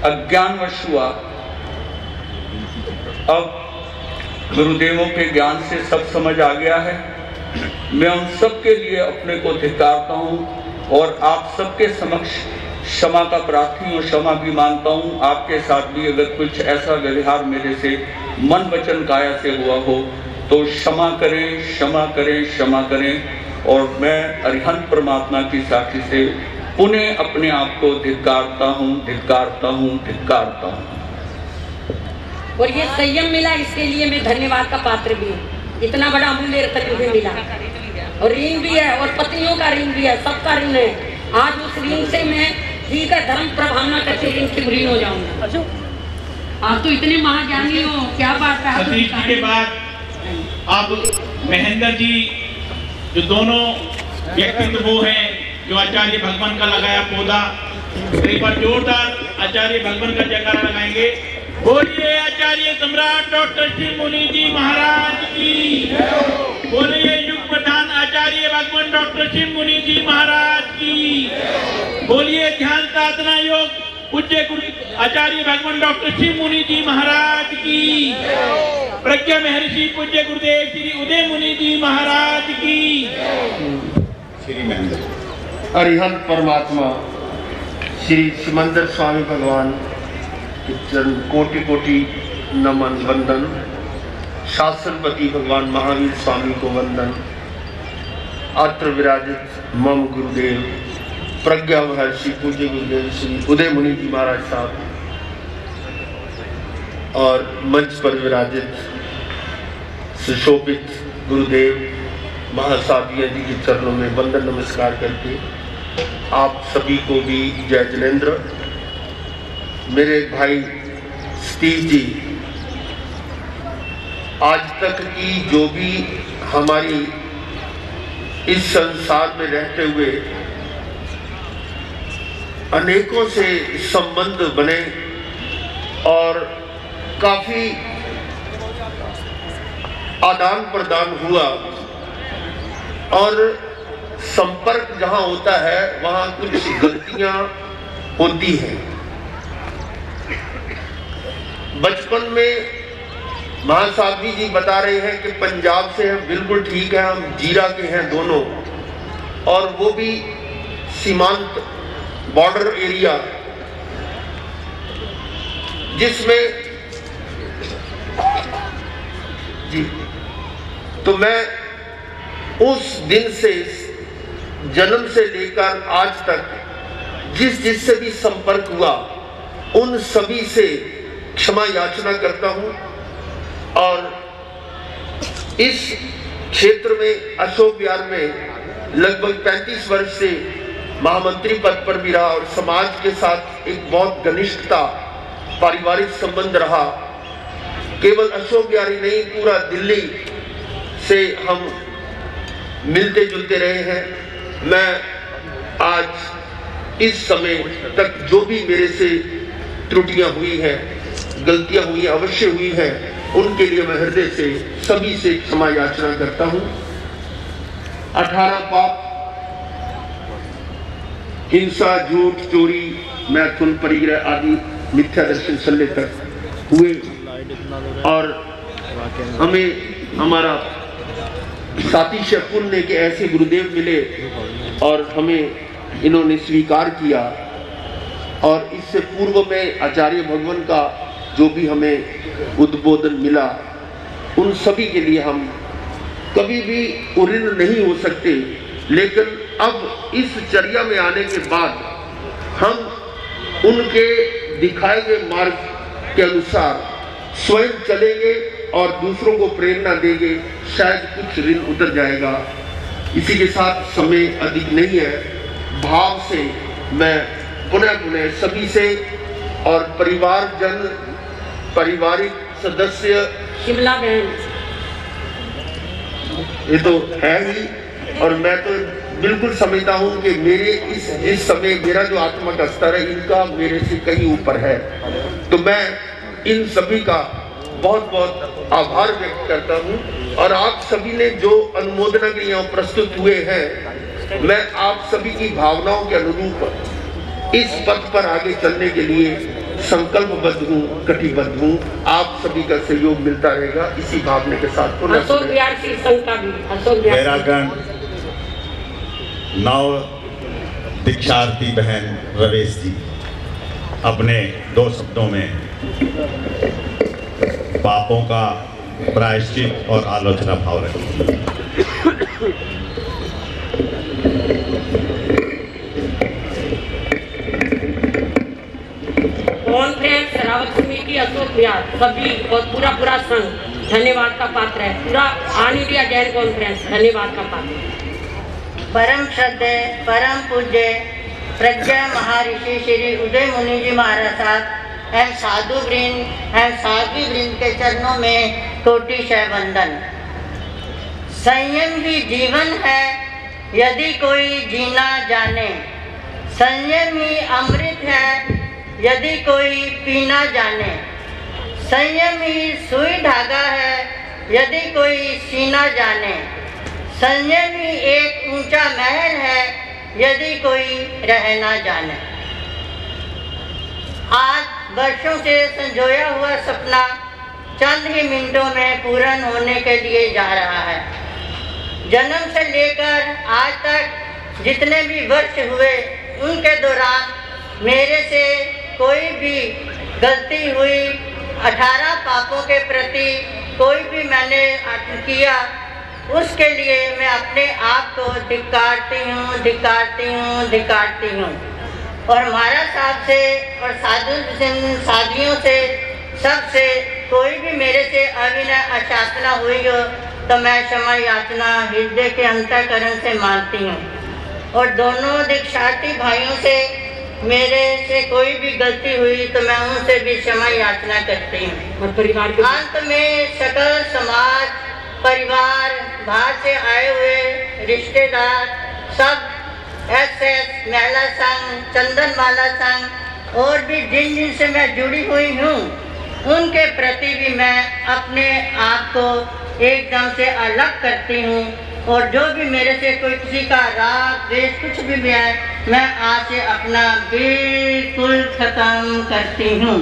अज्ञानवश हुआ। अब गुरुदेवों के ज्ञान से सब समझ आ गया है। मैं उन सब के लिए अपने को धिक्कारता हूँ और आप सबके समक्ष क्षमा का प्रार्थी हूँ, क्षमा भी मांगता हूँ। आपके साथ भी अगर कुछ ऐसा व्यवहार मेरे से मन वचन काया से हुआ हो तो क्षमा करें, क्षमा करें, क्षमा करें। और मैं अरिहंत परमात्मा की साक्षी से पुनः अपने आप को धिक्कारता हूँ, धिक्कारता हूँ, धिक्कारता हूँ। और ये संयम मिला, इसके लिए मैं धन्यवाद का पात्र भी हूँ। इतना बड़ा अमूल्य रत्न मुझे मिला और ऋण भी है और पत्नियों का ऋण भी है, सबका ऋण है। आज उस ऋण से मैं ठीक है धर्म प्रभावना करके ऋण से ऋण हो जाऊंगा। आप तो इतने महाज्ञानी हो, क्या बात है। सतीश जी के बाद अब महेंद्र जी, जो दोनों व्यक्तित्व वो हैं जो आचार्य भगवान का लगाया पौधा, एक बार जोरदार आचार्य भगवान का जयकारा लगाएंगे। बोलिए आचार्य सम्राट डॉक्टर श्री मुनि जी महाराज की, बोलिए युग प्रधान आचार्य भगवान डॉक्टर श्री मुनि जी महाराज की, बोलिए ध्यान साधना योग पूज्य गुरु आचार्य भगवान डॉक्टर श्री मुनि जी महाराज की, प्रज्ञा महर्षि पूज्य गुरुदेव श्री उदय मुनि जी महाराज की। श्री महेंद्र अरिहंत परमात्मा श्री सिमंदर स्वामी भगवान चरण कोटि कोटि नमन वंदन। शासनपति भगवान महावीर स्वामी को वंदन। अत्र विराजित मम गुरुदेव प्रज्ञा महर्षि पूज्य गुरुदेव श्री उदय मुनि जी महाराज साहब और मंच पर विराजित सुशोभित गुरुदेव महासाधिया जी के चरणों में वंदन नमस्कार करके आप सभी को भी जय जलेंद्र। मेरे भाई स्टीव जी, आज तक की जो भी हमारी इस संसार में रहते हुए अनेकों से संबंध बने और काफी आदान प्रदान हुआ और संपर्क जहां होता है वहां कुछ गलतियां होती हैं। बचपन में महासाध्वी जी बता रहे हैं कि पंजाब से हम बिल्कुल ठीक है, हम जीरा के हैं दोनों, और वो भी सीमांत बॉर्डर एरिया, जिसमें जी तो मैं उस दिन से जन्म से लेकर आज तक जिससे भी संपर्क हुआ उन सभी से क्षमा याचना करता हूं। और इस क्षेत्र में अशोक विहार में लगभग 35 वर्ष से महामंत्री पद पर भी रहा और समाज के साथ एक बहुत घनिष्ठता पारिवारिक संबंध रहा। केवल अशोक विहार ही नहीं, पूरा दिल्ली से हम मिलते जुलते रहे हैं। मैं आज इस समय तक जो भी मेरे से त्रुटियां हुई हैं, गलतियां हुई, अवश्य हुई हैं, उनके लिए मैं हृदय से सभी से क्षमा याचना करता हूं। 18 पाप, हिंसा, झूठ, चोरी, मैथुन, परिग्रह आदि मिथ्या दर्शन सल्ले तक हुए और हमें हमारा सातिशय पुण्य के ऐसे गुरुदेव मिले और हमें इन्होंने स्वीकार किया। और इससे पूर्व में आचार्य भगवान का जो भी हमें उद्बोधन मिला, उन सभी के लिए हम कभी भी ऋणी नहीं हो सकते। लेकिन अब इस चर्या में आने के बाद हम उनके दिखाए गए मार्ग के अनुसार स्वयं चलेंगे और दूसरों को प्रेरणा देंगे, शायद कुछ ऋण उतर जाएगा। इसी के साथ समय अधिक नहीं है, भाव से मैं पुनः सभी से और परिवारजन, पारिवारिक सदस्य, शिमला बहन, ये तो है ही। और मैं तो बिल्कुल समझता हूँ कि मेरे इस समय मेरा जो आत्मा का स्तर है इनका मेरे से कहीं ऊपर है। तो मैं इन सभी का बहुत बहुत आभार व्यक्त करता हूँ। और आप सभी ने जो अनुमोदना के लिए प्रस्तुत हुए हैं, मैं आप सभी की भावनाओं के अनुरूप इस पथ पर आगे चलने के लिए संकल्पबद्ध हूँ, कटिबद्ध हूँ। आप सभी का सहयोग मिलता रहेगा, इसी भावना के साथ अशोक विहार श्री संघ का भी अशोक पैरागण नव दीक्षार्थी बहन रवेश जी अपने 2 शब्दों में पापों का प्रायश्चित और आलोचना भाव रखें। कॉन्फ्रेंस रावत समिति अशोक विहार सभी और पूरा संघ धन्यवाद का पात्र है। पूरा ऑल इंडिया जैन कॉन्फ्रेंस धन्यवाद का पात्र है। परम श्रद्धेय परम पूज्य प्रज्ञा महर्षि श्री उदय मुनि जी महाराज साहब एवं साधु वृंद एवं साध्वी वृंद के चरणों में कोटिशः वंदन। संयम ही जीवन है यदि कोई जीना जाने, संयम ही अमृत है यदि कोई पीना जाने, संयम ही सुई धागा है यदि कोई सीना जाने, संयम ही एक ऊंचा महल है यदि कोई रहना जाने। आज वर्षों से संजोया हुआ सपना चंद ही मिनटों में पूर्ण होने के लिए जा रहा है। जन्म से लेकर आज तक जितने भी वर्ष हुए उनके दौरान मेरे से कोई भी गलती हुई, 18 पापों के प्रति कोई भी मैंने किया, उसके लिए मैं अपने आप को धिक्कारती हूँ। और महाराज साहब से और साधियों से सबसे कोई भी मेरे से अविनय अशासना हुई हो तो मैं क्षमा याचना हृदय के अंतःकरण से मानती हूँ। और दोनों दीक्षार्थी भाइयों से मेरे से कोई भी गलती हुई तो मैं उनसे भी क्षमा याचना करती हूँ। और परिवार के अंत में सकल समाज, परिवार, बाहर से आए हुए रिश्तेदार, सब SS महिला संघ, चंदन माला संघ और भी जिन से मैं जुड़ी हुई हूँ उनके प्रति भी मैं अपने आप को एकदम से अलग करती हूँ। और जो भी मेरे से कोई किसी का राग द्वेष कुछ भी है, मैं आज से अपना बिल्कुल खत्म करती हूँ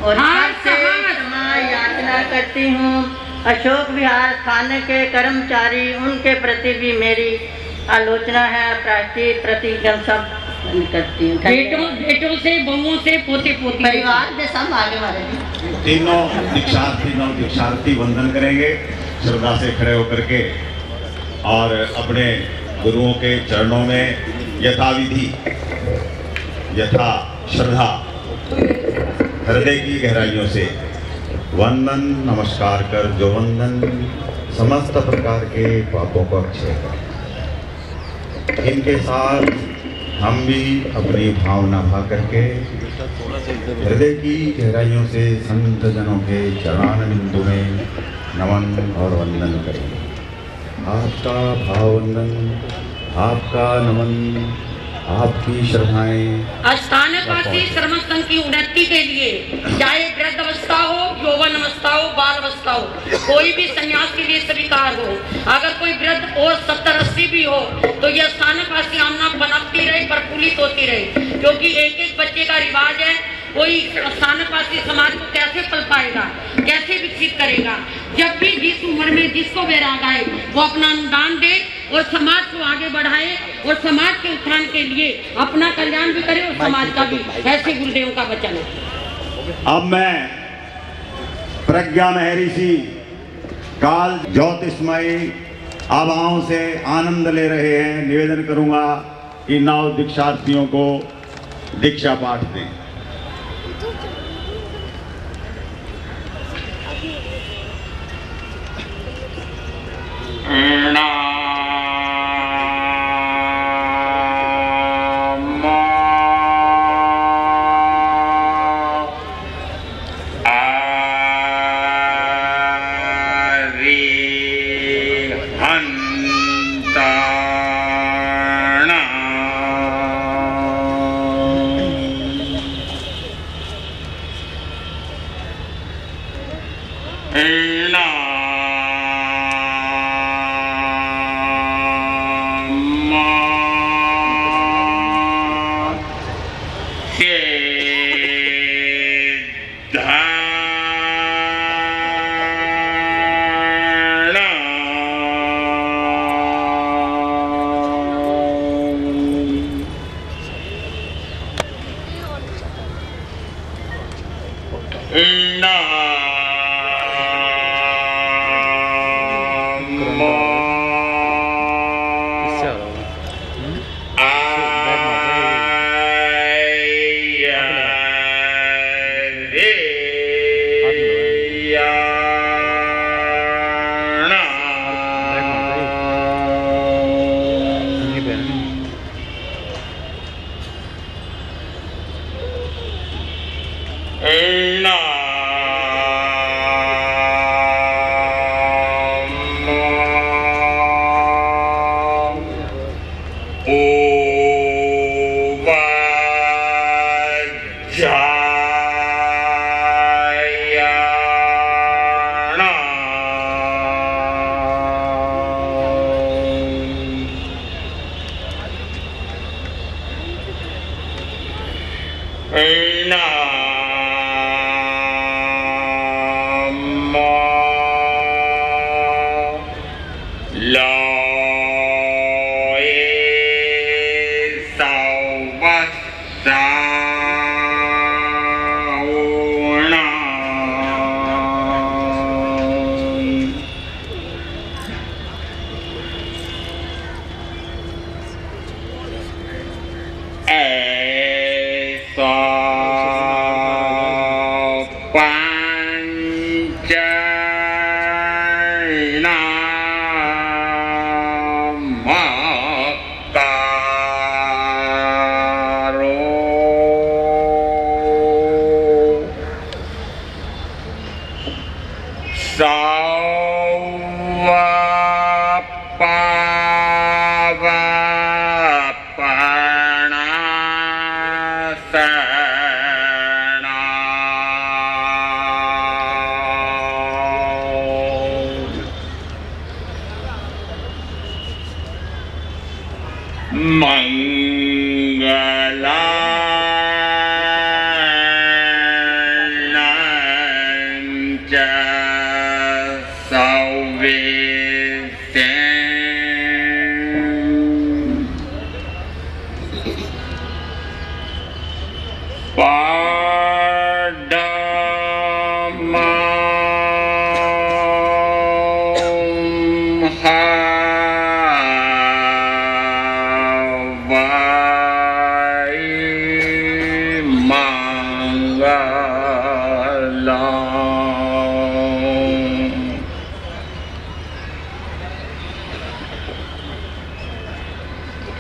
और सबसे क्षमा याचना करती हूँ। अशोक विहार थाने के कर्मचारी, उनके प्रति भी मेरी आलोचना है, प्रायश्चित प्रतिज्ञा सब करती हूँ। बेटों से, बहुओं से, पोते पोती, परिवार के सब आगे बढ़े। तीनों दीक्षार्थी वंदन करेंगे श्रद्धा से खड़े होकर के और अपने गुरुओं के चरणों में यथाविधि, यथा श्रद्धा, हृदय की गहराइयों से वंदन नमस्कार कर जो वंदन समस्त प्रकार के पापों को अक्षय कर। इनके साथ हम भी अपनी भावना भा करके हृदय की गहराइयों से संत जनों के चरणान बिंदु में नमन और वंदन करेंगे। आपका भाववंदन, आपका नमन, आपकी श्रद्धाएं। स्थानकवासी श्रमण संघ की उन्नति के लिए चाहे वृद्ध अवस्था हो, यौवन अवस्था हो, बाल अवस्था हो, कोई भी संन्यास के लिए स्वीकार हो। अगर कोई वृद्ध और 70-80 भी हो तो यह स्थानकवासी आमना बनती रहे, प्रफुल्लित होती रहे, क्योंकि एक बच्चे का रिवाज है। कोई स्थानकवासी समाज को कैसे पल पाएगा, कैसे विकसित करेगा? जब भी जिस उम्र में जिसको वैराग आए वो अपना अनुदान दे और समाज को आगे बढ़ाए और समाज के उत्थान के लिए अपना कल्याण भी करे और समाज का भी। ऐसे गुरुदेव का वचन है। अब मैं प्रज्ञा महर्षि काल ज्योतिषमय आभाओं से आनंद ले रहे हैं, निवेदन करूंगा कि नव दीक्षार्थियों को दीक्षा पाठ दें।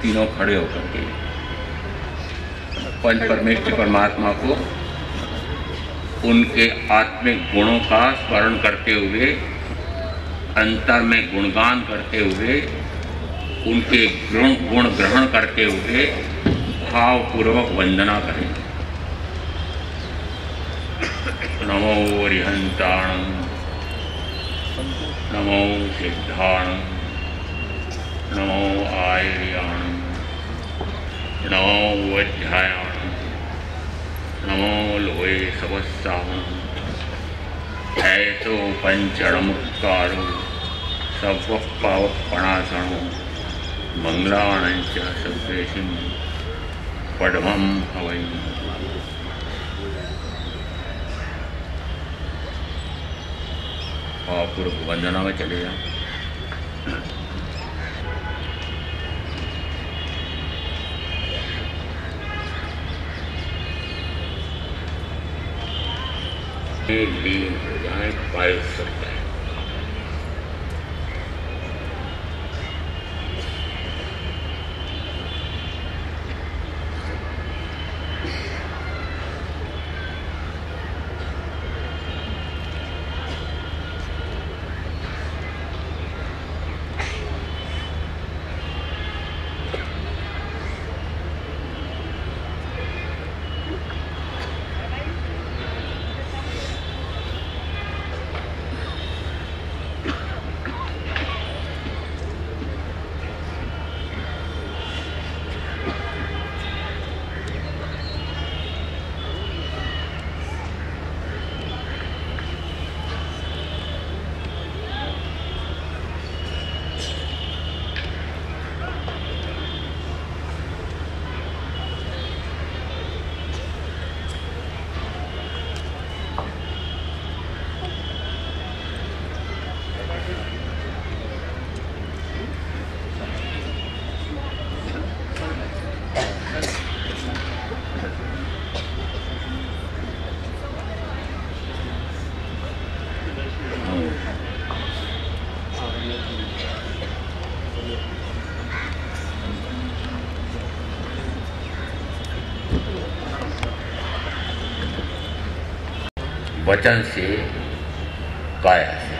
तीनों खड़े होकर के पंच परमेश्वर परमात्मा को उनके आत्मिक गुणों का स्मरण करते हुए, अंतर में गुणगान करते हुए, उनके गुण ग्रहण करते हुए भावपूर्वक वंदना करें। नमो अरिहंताणं, नमो सिद्धाणं, नमो आयर्याणं, नमो वज्रायाणं, नमो लोहे सवस्सावणं, ऐसो पंचणमुत्कारो सर्वपावपणासनो मंगलाणं च सर्वेषिं पद्मं हवै। पूर्व वंदना में चले जाओ। लीन हो जाए, पायल सकता है। वचन से, काया से।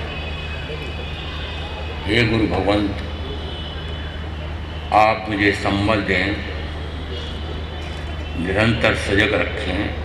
हे गुरु भगवंत, आप मुझे संबल दें, निरंतर सजग रखें